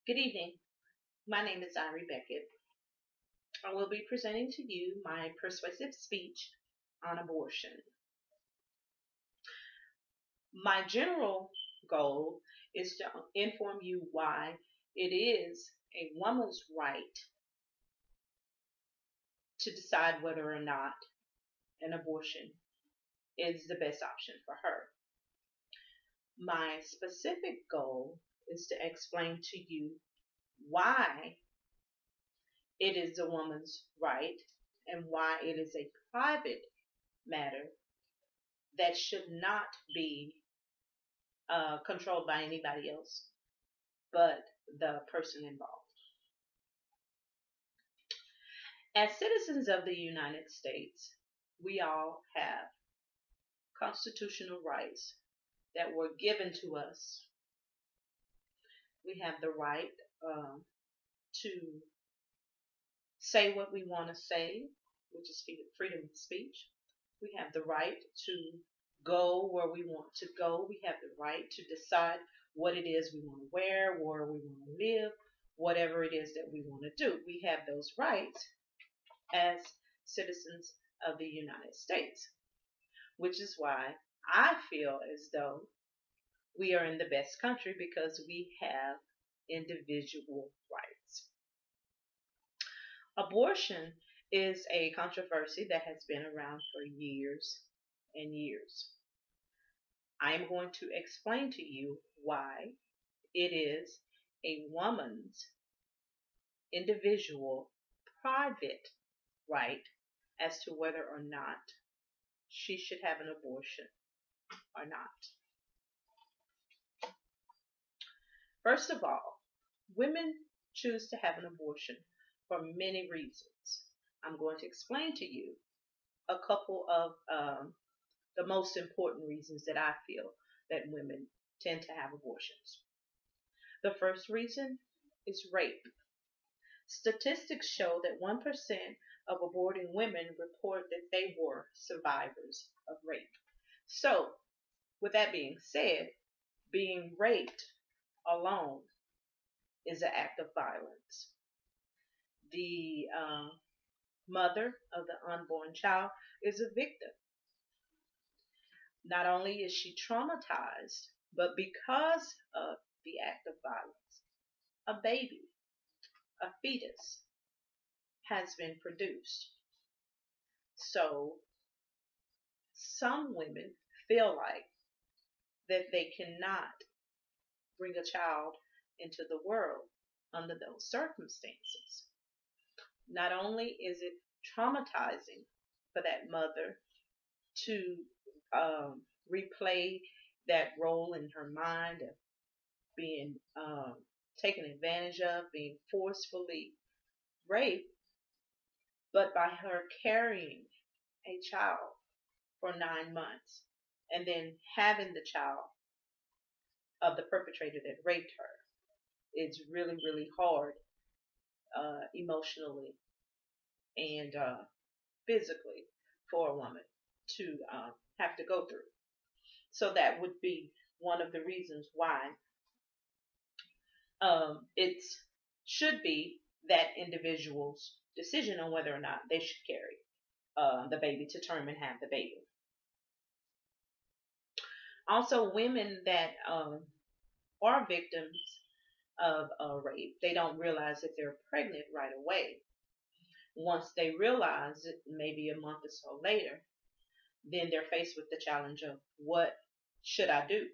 Good evening. My name is Irie Beckett. I will be presenting to you my persuasive speech on abortion. My general goal is to inform you why it is a woman's right to decide whether or not an abortion is the best option for her. My specific goal is to explain to you why it is a woman's right and why it is a private matter that should not be controlled by anybody else but the person involved. As citizens of the United States, we all have constitutional rights that were given to us. We have the right to say what we want to say, which is freedom of speech. We have the right to go where we want to go. We have the right to decide what it is we want to wear, where we want to live, whatever it is that we want to do. We have those rights as citizens of the United States, which is why I feel as though we are in the best country because we have individual rights. Abortion is a controversy that has been around for years and years. I am going to explain to you why it is a woman's individual, private right as to whether or not she should have an abortion or not. First of all, women choose to have an abortion for many reasons. I'm going to explain to you a couple of the most important reasons that I feel that women tend to have abortions. The first reason is rape. Statistics show that 1% of aborting women report that they were survivors of rape. So, with that being said, being raped alone is an act of violence. The mother of the unborn child is a victim. Not only is she traumatized, but because of the act of violence, a baby, a fetus, has been produced. So some women feel like that they cannot bring a child into the world under those circumstances. Not only is it traumatizing for that mother to replay that role in her mind of being taken advantage of, being forcefully raped, but by her carrying a child for 9 months and then having the child of the perpetrator that raped her, it's really, really hard emotionally and physically for a woman to have to go through. So that would be one of the reasons why it should be that individual's decision on whether or not they should carry the baby to term and have the baby. Also, women that are victims of rape, they don't realize that they're pregnant right away. Once they realize it, maybe a month or so later, then they're faced with the challenge of what should I do?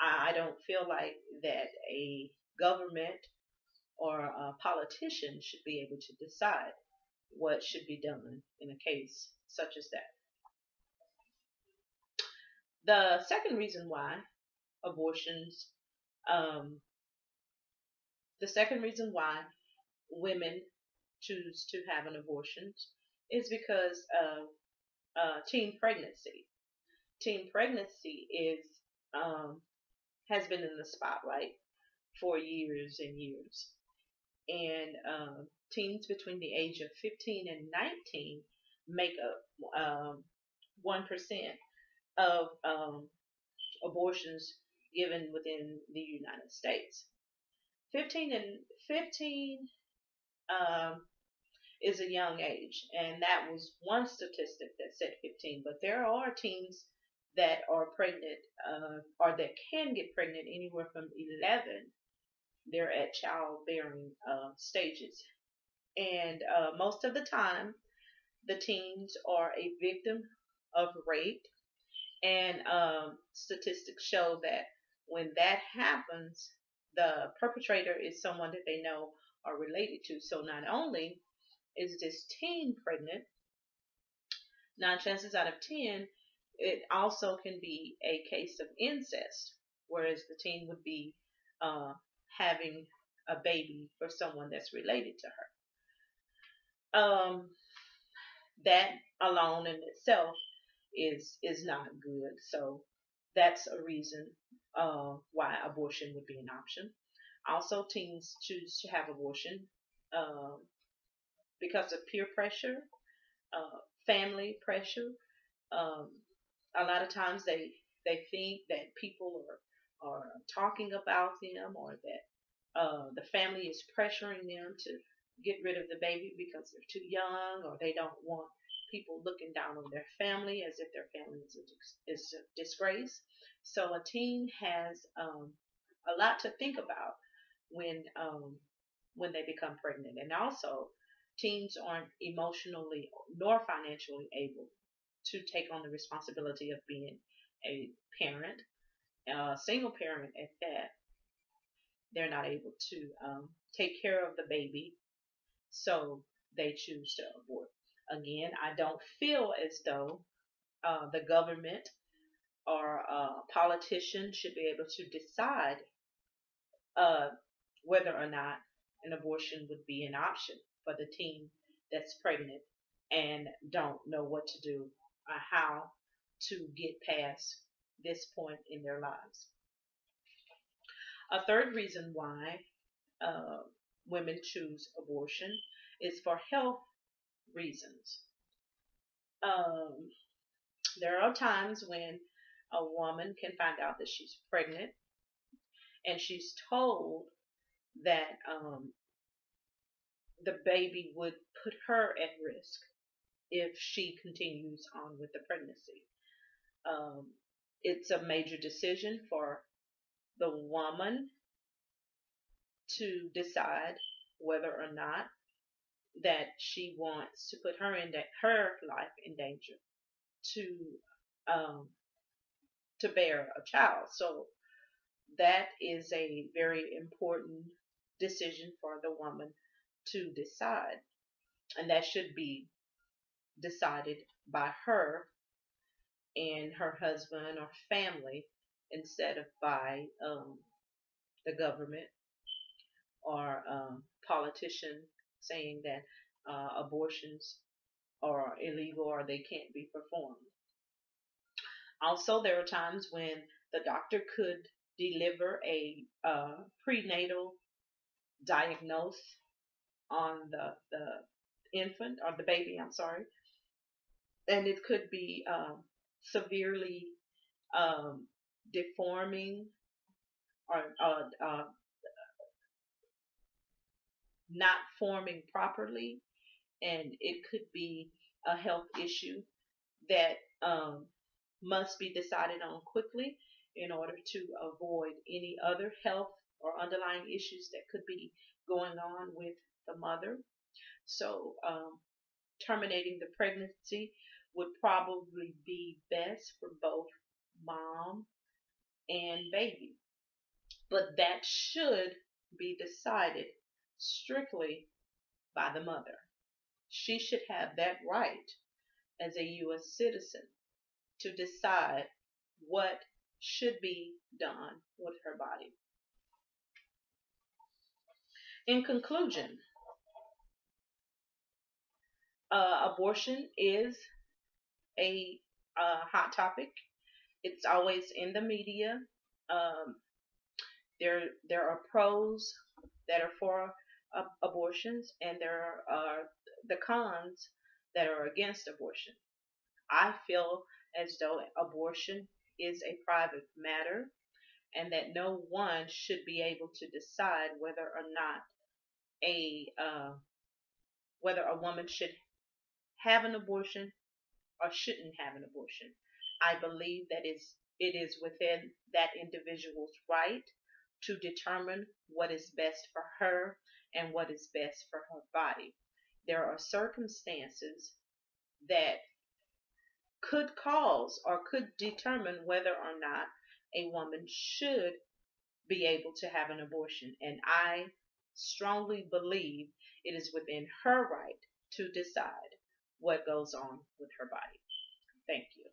I don't feel like that a government or a politician should be able to decide what should be done in a case such as that. The second reason why abortions, um, the second reason why women choose to have an abortion is because of teen pregnancy. Teen pregnancy is has been in the spotlight for years and years, and teens between the age of 15 and 19 make up 1% of abortions given within the United States. 15 um, is a young age, and that was one statistic that said 15. But there are teens that are pregnant, or that can get pregnant anywhere from 11. They're at childbearing stages, and most of the time, the teens are a victim of rape, and statistics show that when that happens, the perpetrator is someone that they know are related to. So not only is this teen pregnant, 9 chances out of 10, it also can be a case of incest, whereas the teen would be uh, having a baby for someone that's related to her. That alone in itself is not good. So that's a reason why abortion would be an option. Also, teens choose to have abortion uh, because of peer pressure, uh, family pressure. Um, a lot of times they think that people are talking about them, or that the family is pressuring them to get rid of the baby because they're too young, or they don't want people looking down on their family as if their family is a disgrace. So a teen has a lot to think about when um, when they become pregnant, and also teens aren't emotionally nor financially able to take on the responsibility of being a parent, a single parent at that. They're not able to take care of the baby, so they choose to abort. Again, I don't feel as though the government or politicians should be able to decide uh, whether or not an abortion would be an option for the teen that's pregnant and don't know what to do or how to get past this point in their lives. A third reason why uh, women choose abortion is for health reasons. Um, there are times when a woman can find out that she's pregnant, and she's told that the baby would put her at risk if she continues on with the pregnancy. Um, it's a major decision for the woman to decide whether or not that she wants to put her life in danger to um, to bear a child. So that is a very important decision for the woman to decide, and that should be decided by her and her husband or family instead of by the government or politician saying that abortions are illegal or they can't be performed. Also, there are times when the doctor could deliver a prenatal diagnosis on the infant or the baby, I'm sorry, and it could be severely um, deforming or not forming properly, and it could be a health issue that must be decided on quickly in order to avoid any other health or underlying issues that could be going on with the mother. So, terminating the pregnancy would probably be best for both mom and baby. But that should be decided strictly by the mother. She should have that right as a U.S. citizen to decide what should be done with her body. In conclusion, abortion is a hot topic. It's always in the media. Um, there are pros that are for abortions, and there are the cons that are against abortion. I feel as though abortion is a private matter, and that no one should be able to decide a uh, whether a woman should have an abortion or shouldn't have an abortion. I believe that it is within that individual's right to determine what is best for her and what is best for her body. There are circumstances that could cause or could determine whether or not a woman should be able to have an abortion. And I strongly believe it is within her right to decide what goes on with her body. Thank you.